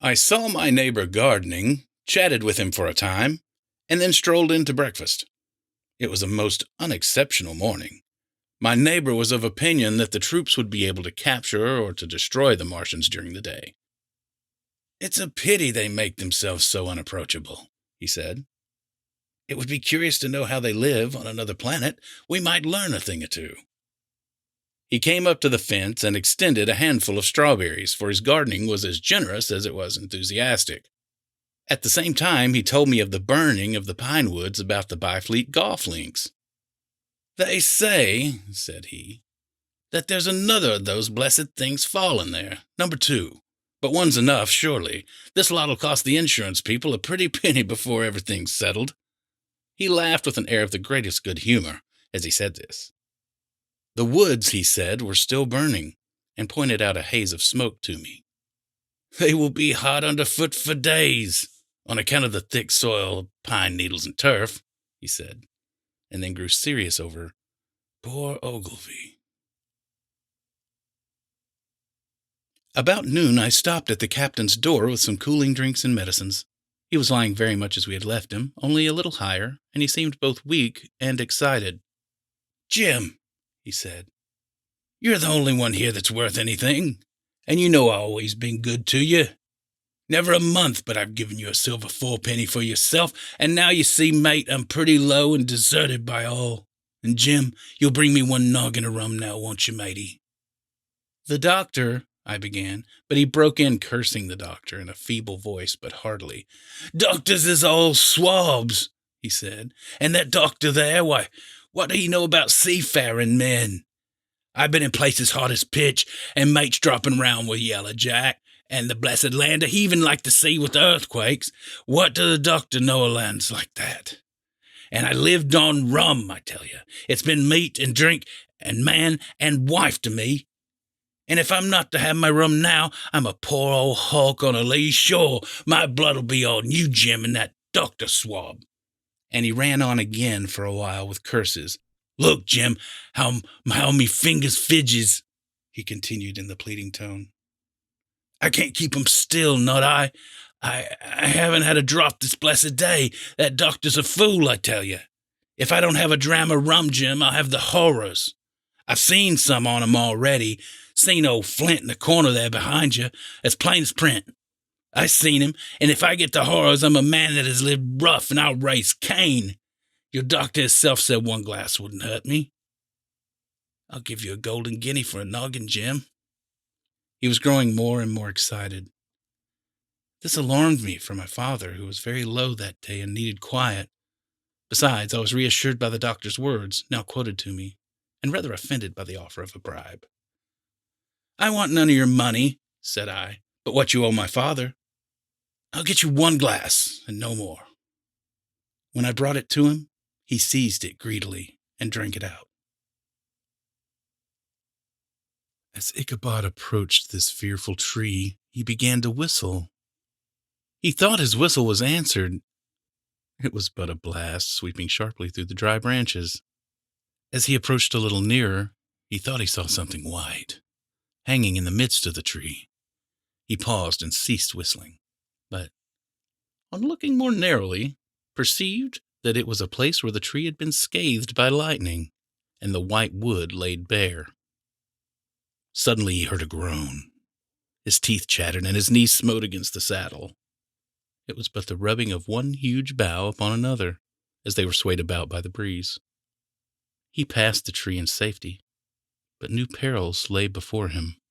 I saw my neighbor gardening, chatted with him for a time, and then strolled in to breakfast. It was a most unexceptional morning. My neighbor was of opinion that the troops would be able to capture or to destroy the Martians during the day. "It's a pity they make themselves so unapproachable," he said. "It would be curious to know how they live on another planet. We might learn a thing or two." He came up to the fence and extended a handful of strawberries, for his gardening was as generous as it was enthusiastic. At the same time, he told me of the burning of the pine woods about the Byfleet golf links. "They say," said he, "that there's another of those blessed things fallen there, number 2. But one's enough, surely. This lot'll cost the insurance people a pretty penny before everything's settled." He laughed with an air of the greatest good humor as he said this. The woods, he said, were still burning, and pointed out a haze of smoke to me. "They will be hot underfoot for days, on account of the thick soil of pine needles and turf," he said, and then grew serious over poor Ogilvy. About noon I stopped at the captain's door with some cooling drinks and medicines. He was lying very much as we had left him, only a little higher, and he seemed both weak and excited. "Jim," he said, "you're the only one here that's worth anything, and you know I've always been good to you. Never a month but I've given you a silver fourpenny for yourself, and now you see, mate, I'm pretty low and deserted by all. And Jim, you'll bring me one noggin of rum now, won't you, matey?" "The doctor," I began, but he broke in, cursing the doctor in a feeble voice but heartily. "Doctors is all swabs," he said, "and that doctor there, why, what do he know about seafaring men? I've been in places hot as pitch, and mates dropping round with Yellow Jack, and the blessed land a heaving like the sea with earthquakes. What does the doctor know of lands like that? And I lived on rum, I tell you. It's been meat and drink and man and wife to me. And if I'm not to have my rum now, I'm a poor old hulk on a lee shore. My blood'll be on you, Jim, and that doctor swab." And he ran on again for a while with curses. "Look, Jim, how me fingers fidges," he continued in the pleading tone. "I can't keep 'em still, not I. I haven't had a drop this blessed day. That doctor's a fool, I tell you. If I don't have a dram of rum, Jim, I'll have the horrors. I've seen some on 'em already. Seen old Flint in the corner there behind you, as plain as print. I seen him, and if I get the horrors, I'm a man that has lived rough, and I'll raise Cain. Your doctor himself said one glass wouldn't hurt me. I'll give you a golden guinea for a noggin, Jim." He was growing more and more excited. This alarmed me for my father, who was very low that day and needed quiet. Besides, I was reassured by the doctor's words, now quoted to me, and rather offended by the offer of a bribe. "I want none of your money," said I, "but what you owe my father. I'll get you one glass, and no more." When I brought it to him, he seized it greedily and drank it out. As Ichabod approached this fearful tree, he began to whistle. He thought his whistle was answered. It was but a blast sweeping sharply through the dry branches. As he approached a little nearer, he thought he saw something white, hanging in the midst of the tree. He paused and ceased whistling, but, on looking more narrowly, perceived that it was a place where the tree had been scathed by lightning, and the white wood laid bare. Suddenly he heard a groan. His teeth chattered, and his knees smote against the saddle. It was but the rubbing of one huge bough upon another, as they were swayed about by the breeze. He passed the tree in safety, but new perils lay before him.